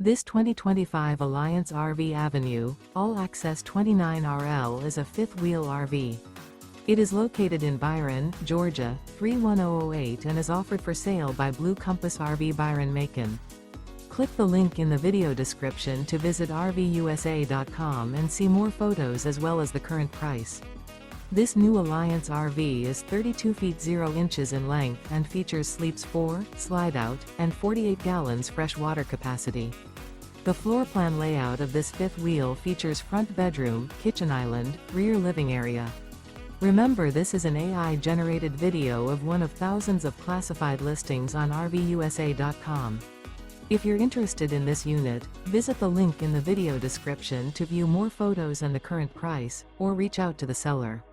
This 2025 Alliance RV Avenue, all-access 29RL is a fifth-wheel RV. It is located in Byron, Georgia, 31008 and is offered for sale by Blue Compass RV Byron-Macon. Click the link in the video description to visit RVUSA.com and see more photos as well as the current price. This new Alliance RV is 32 feet 0 inches in length and features sleeps 4, slide-out, and 48 gallons fresh water capacity. The floor plan layout of this fifth wheel features front bedroom, kitchen island, rear living area. Remember, this is an AI-generated video of one of thousands of classified listings on RVUSA.com. If you're interested in this unit, visit the link in the video description to view more photos and the current price, or reach out to the seller.